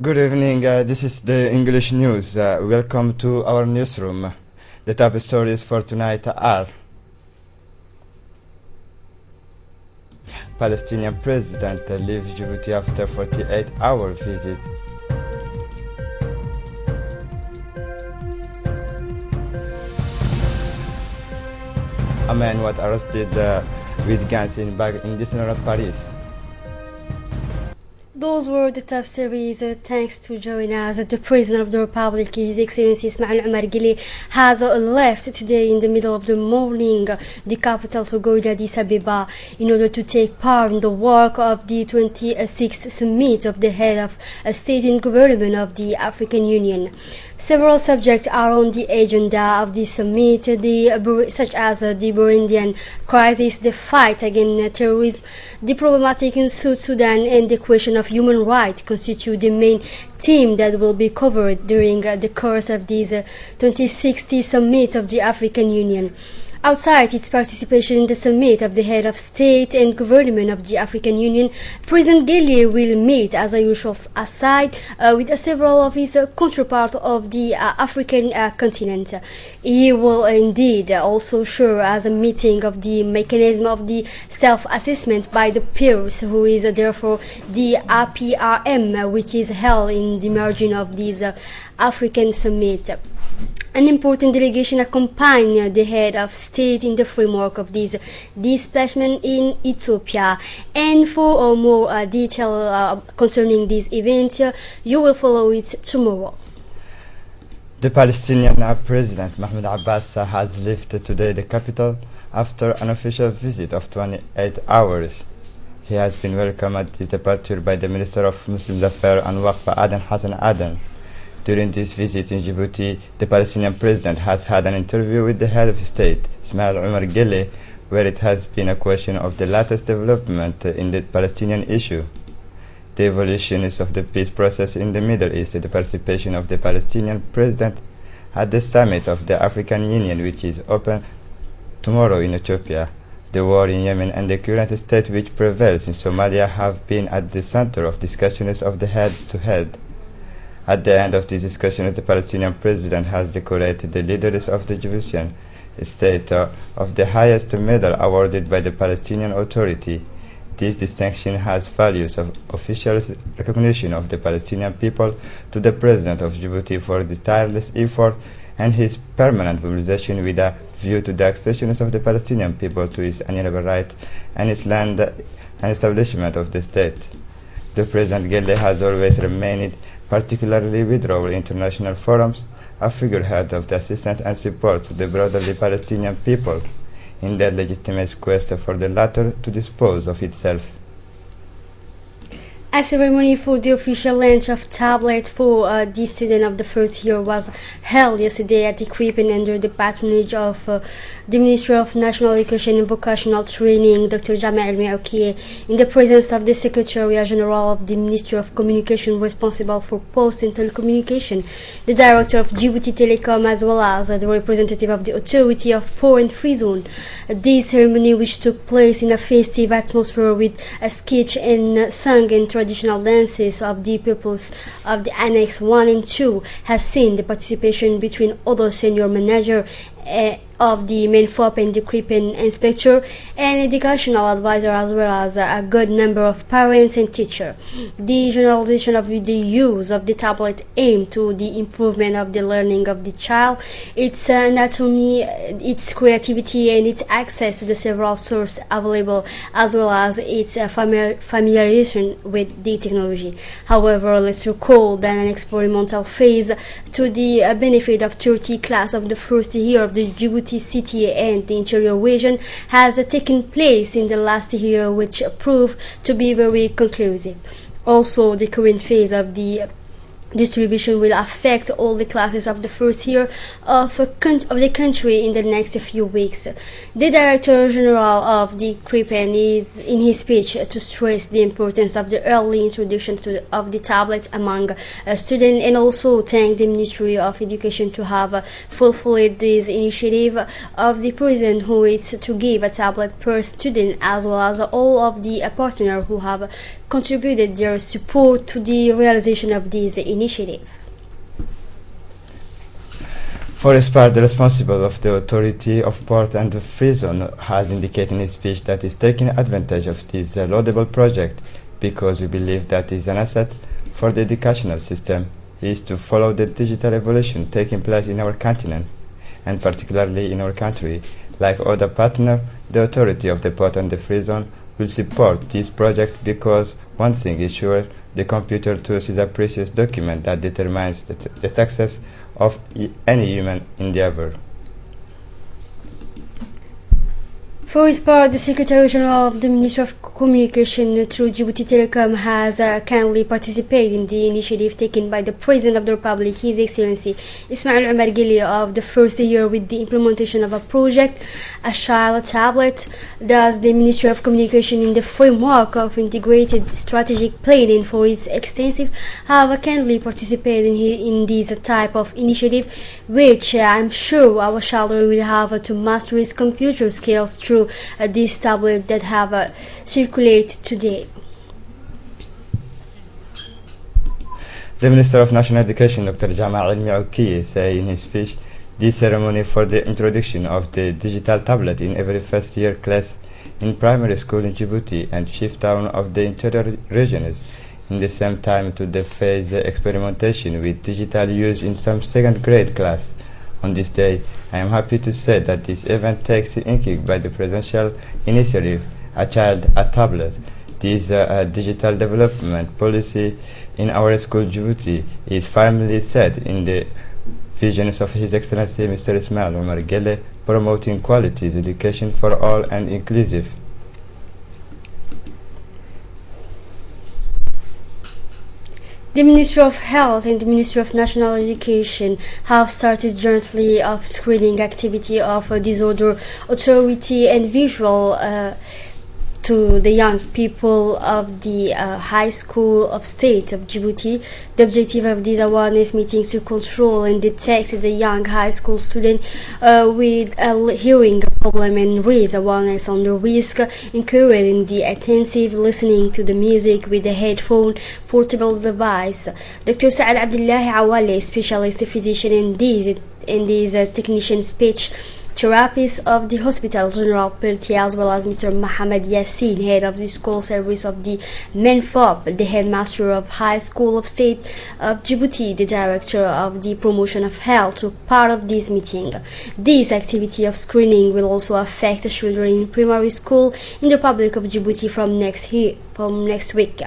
Good evening. This is the English news. Welcome to our newsroom. The top stories for tonight are: Palestinian president leaves Djibouti after 48-hour visit. A man was arrested with guns in bag in the center of Paris. Those were the top stories. Thanks to joining us. The President of the Republic, His Excellency Ismail Omar Guelleh, has left today in the middle of the morning the capital to go to Addis Ababa in order to take part in the work of the 26th summit of the head of state and government of the African Union. Several subjects are on the agenda of this summit, such as the Burundian crisis, the fight against terrorism, the problematic in South Sudan, and the question of human rights constitute the main theme that will be covered during the course of this 2060 summit of the African Union. Outside its participation in the summit of the head of state and government of the African Union, President Guelleh will meet, as usual, aside with several of his counterparts of the African continent. He will indeed also share as a meeting of the mechanism of the self-assessment by the peers, who is therefore the APRM, which is held in the margin of this African summit. An important delegation accompanied the head of state in the framework of this displacement in Ethiopia. And for more detail concerning this event, you will follow it tomorrow. The Palestinian President Mahmoud Abbas has left today the capital after an official visit of 28 hours. He has been welcomed at his departure by the Minister of Muslim Affairs and Waqf Aden Hassan Aden. During this visit in Djibouti, the Palestinian president has had an interview with the head of state, Ismail Omar Guelleh, where it has been a question of the latest development in the Palestinian issue, the evolutions of the peace process in the Middle East, the participation of the Palestinian president at the summit of the African Union, which is open tomorrow in Ethiopia. The war in Yemen and the current state which prevails in Somalia have been at the center of discussions of the head-to-head. At the end of this discussion, the Palestinian president has decorated the leaders of the Djiboutian state of the highest medal awarded by the Palestinian Authority. This distinction has values of official recognition of the Palestinian people to the president of Djibouti for the tireless effort and his permanent mobilization with a view to the accessions of the Palestinian people to its inalienable right and its land and establishment of the state. The President Guelleh has always remained particularly withdrawal international forums, a figurehead of the assistance and support to the broaderly Palestinian people in their legitimate quest for the latter to dispose of itself. A ceremony for the official launch of tablet for the student of the first year was held yesterday at the Kripen under the patronage of the Ministry of National Education and Vocational Training, Dr. Jamal El-Meoukie, in the presence of the Secretary General of the Ministry of Communication responsible for Post and Telecommunication, the Director of Djibouti Telecom, as well as the representative of the Authority of Poor and Free Zone. This ceremony, which took place in a festive atmosphere with a sketch and sung and traditional dances of the pupils of the Annex 1 and 2, has seen the participation between other senior manager of the MENFOP and the Kripen inspector and educational advisor, as well as a good number of parents and teachers. The generalization of the use of the tablet aimed to the improvement of the learning of the child, its anatomy, its creativity, and its access to the several sources available, as well as its familiarization with the technology. However, let's recall that an experimental phase to the benefit of 30 classes of the first year of the Djibouti city and the interior region has taken place in the last year, which proved to be very conclusive. Also, the current phase of the distribution will affect all the classes of the first year of the country in the next few weeks. The Director General of the Kripen is in his speech to stress the importance of the early introduction of the tablet among students, and also thank the Ministry of Education to have fulfilled this initiative of the President, who is to give a tablet per student, as well as all of the partners who have contributed their support to the realization of this initiative. For his part, the responsible of the authority of Port and Free Zone has indicated in his speech that he is taking advantage of this laudable project because we believe that it is an asset for the educational system. It is to follow the digital evolution taking place in our continent, and particularly in our country. Like other partners, the authority of the Port and the Free Zone will support this project because one thing is sure, the computer tools is a precious document that determines the success of any human endeavor. For his part, the Secretary General of the Ministry of Communication through Djibouti Telecom has kindly participated in the initiative taken by the President of the Republic, His Excellency Ismail Omar Guelleh, of the first year with the implementation of a project, a child tablet. Thus, the Ministry of Communication, in the framework of integrated strategic planning for its extensive, have kindly participated in this type of initiative, which I'm sure our children will have to master its computer skills through this tablet that have circulated today. The Minister of National Education, Dr. Jama Elmi Oukiye, said in his speech, this ceremony for the introduction of the digital tablet in every first year class in primary school in Djibouti and chief town of the interior regions, in the same time to the phase experimentation with digital use in some second grade class. On this day, I am happy to say that this event takes inking by the presidential initiative, A Child, a Tablet. This digital development policy in our school Djibouti is firmly set in the visions of His Excellency Mr. Ismail Omar Guelleh, promoting quality education for all and inclusive. The Ministry of Health and the Ministry of National Education have started jointly of screening activity of disorder authority and visual to the young people of the High School of State of Djibouti. The objective of this awareness meeting is to control and detect the young high school student with a hearing problem and raise awareness on the risk, encouraging the attentive listening to the music with a headphone portable device. Dr. Saad Abdullahi Awale, specialist physician in this technician speech therapist of the Hospital General Perti, as well as Mr. Mohamed Yassin, head of the school service of the MENFOP, the headmaster of High School of State of Djibouti, the director of the promotion of health, took part of this meeting. This activity of screening will also affect the children in primary school in the Republic of Djibouti from next week,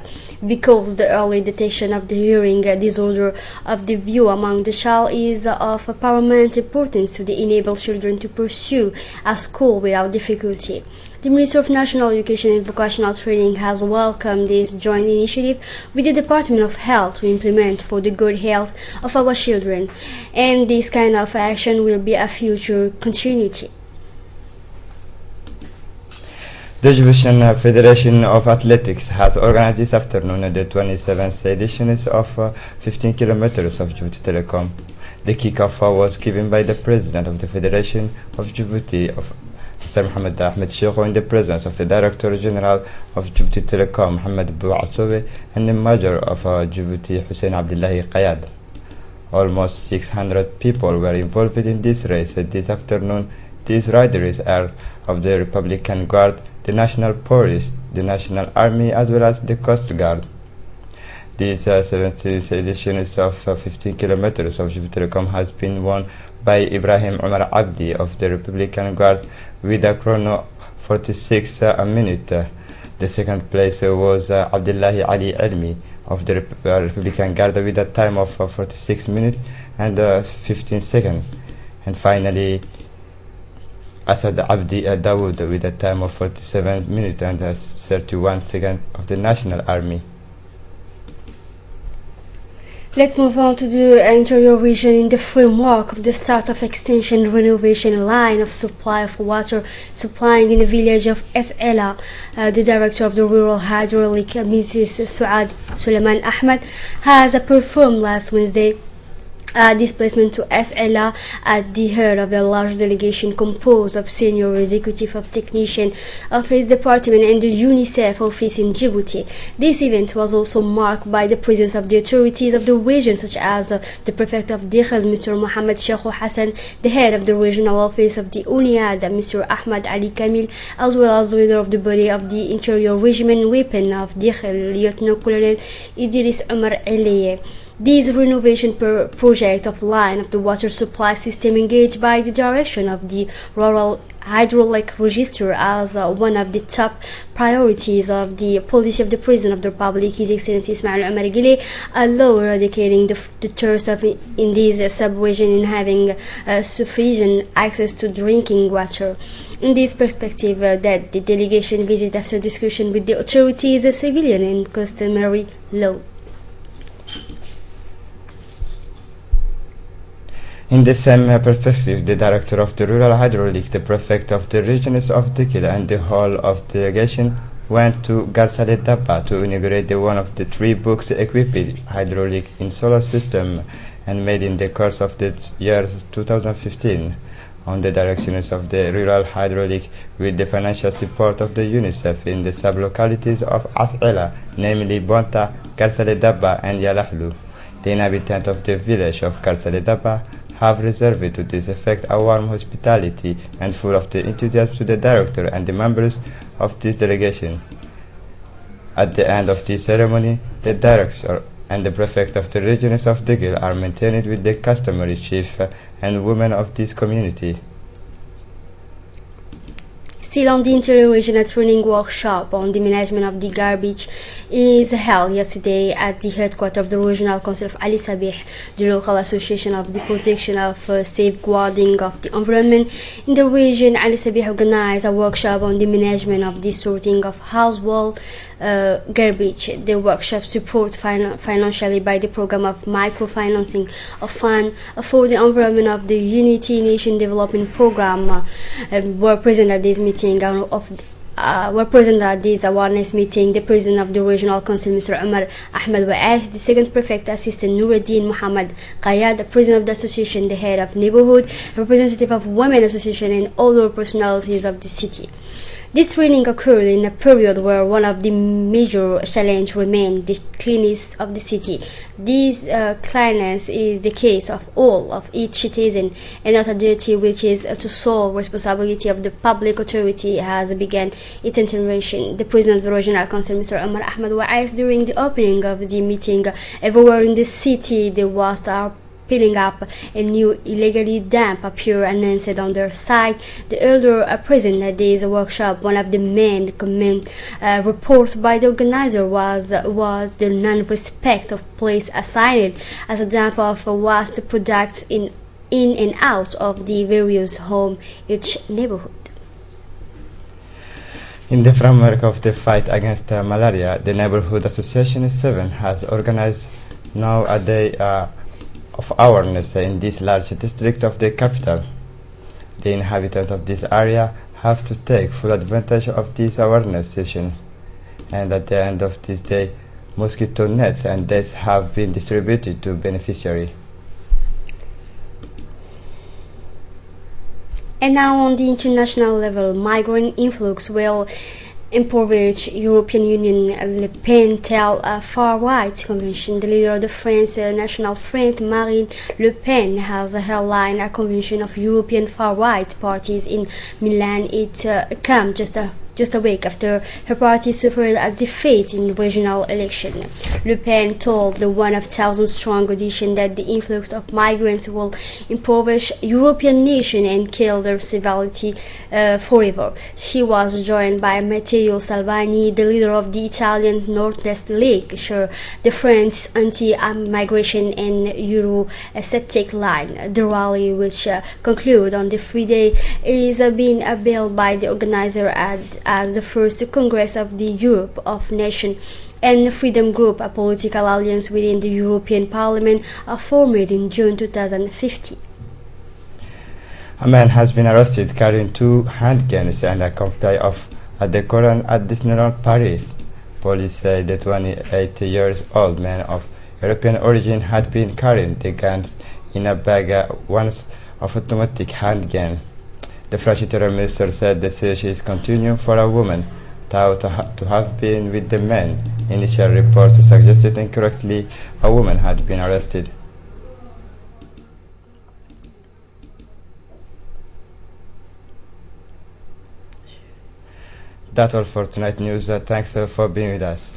because the early detection of the hearing disorder of the view among the child is of paramount importance to enable children to pursue a school without difficulty. The Ministry of National Education and Vocational Training has welcomed this joint initiative with the Department of Health to implement for the good health of our children, and this kind of action will be a future continuity. The Egyptian Federation of Athletics has organized this afternoon the 27th edition of 15 kilometers of Djibouti Telecom. The kickoff was given by the President of the Federation of Djibouti, Mr. Mohamed Ahmed Sheikho, in the presence of the Director General of Djibouti Telecom, Mohamed Bou Assoube, and the Major of Djibouti, Hussein Abdullahi Qayad. Almost 600 people were involved in this race this afternoon. These riders are of the Republican Guard, the National Police, the National Army, as well as the Coast Guard. This 17th edition of 15 kilometers of Djibouti Telecom has been won by Ibrahim Omar Abdi of the Republican Guard with a chrono 46 minute. The second place was Abdullahi Ali Elmi of the Republican Guard with a time of 46 minutes and 15 seconds. And finally, Asad Abdi Dawood with a time of 47 minutes and 31 seconds of the National Army. Let's move on to the interior region in the framework of the start of extension renovation line of supply of water supplying in the village of Es'ela. The director of the rural hydraulic, Mrs. Suad Suleiman Ahmed, has performed last Wednesday displacement to As'ela at the head of a large delegation composed of senior executive of technician of his department and the UNICEF office in Djibouti. This event was also marked by the presence of the authorities of the region, such as the prefect of Dikhel, Mr. Mohamed Sheikh Hassan, the head of the regional office of the UNIAD, Mr. Ahmad Ali Kamil, as well as the leader of the body of the Interior Regiment Weapon of Dikhel, Lieutenant Colonel Idris Omar Eliye. This renovation project of line of the water supply system engaged by the direction of the Rural Hydraulic Register as one of the top priorities of the policy of the President of the Republic, His Excellency Ismail Omar Guelleh, allow eradicating the thirst in this sub-region in having sufficient access to drinking water. In this perspective, that the delegation visit after discussion with the authorities, civilian and customary law. In the same perspective, the director of the Rural Hydraulic, the prefect of the regions of Dikhel, and the whole of the delegation went to Garsale Dabba to inaugurate one of the 3 books equipped hydraulic in solar system and made in the course of the year 2015 on the directions of the Rural Hydraulic with the financial support of the UNICEF in the sub-localities of As'ela, namely Bonta, Garsale Dabba, and Yalahlu. The inhabitants of the village of Garsale Dabba have reserved to this effect a warm hospitality and full of the enthusiasm to the director and the members of this delegation. At the end of this ceremony, the director and the prefect of the regions of Dikhel are maintained with the customary chief and women of this community. Still on the Interior Region, a training workshop on the management of the garbage is held yesterday at the headquarters of the Regional Council of Ali Sabih, the local association of the protection of safeguarding of the environment in the region. Ali Sabih organized a workshop on the management of the sorting of household garbage. The workshop supported financially by the program of microfinancing of fund for the environment of the Unity Nation Development Program were present at this meeting were present at this awareness meeting the President of the Regional Council, Mr. Omar Ahmed Wa'ash, the Second Prefect Assistant Nuruddin Muhammad Qayad, the President of the Association, the Head of Neighborhood, representative of Women Association, and other personalities of the city. This training occurred in a period where one of the major challenges remained the cleanliness of the city. This cleanliness is the case of all of each citizen and not a duty which is to sole responsibility of the public authority has begun its intervention. The President of the Regional Council, Mr. Omar Ahmed Wa'ais, during the opening of the meeting, everywhere in the city the waste are piling up and new illegally damp appear announced on their site. The elder present at this workshop, one of the main comment report by the organizer was the non-respect of place assigned as a dump of waste products in and out of the various home each neighborhood. In the framework of the fight against malaria, the Neighborhood Association 7 has organized now a day of awareness in this large district of the capital. The inhabitants of this area have to take full advantage of this awareness session, and at the end of this day, mosquito nets and nets have been distributed to beneficiaries. And now on the international level, migrant influx will impoverish European Union. Le Pen tell a far-right convention. The leader of the French National Front, Marine Le Pen, has headlined a convention of European far-right parties in Milan. It comes just a week after her party suffered a defeat in regional election. Le Pen told the 1,000-strong audition that the influx of migrants will impoverish European nations and kill their civility forever. She was joined by Matteo Salvini, the leader of the Italian North-Est League, the French anti-migration and Euro-sceptic line. The rally, which concluded on the Friday, is being hailed by the organizer as the first Congress of the Europe of Nations and Freedom Group, a political alliance within the European Parliament, formed in June 2015. A man has been arrested carrying 2 handguns and a copy of the Quran at Disneyland Paris. Police say the 28-year-old man of European origin had been carrying the guns in a bag once of automatic handgun. The French Interior Minister said the search is continuing for a woman thought to have been with the men. Initial reports suggested incorrectly a woman had been arrested. That's all for tonight news. Thanks for being with us.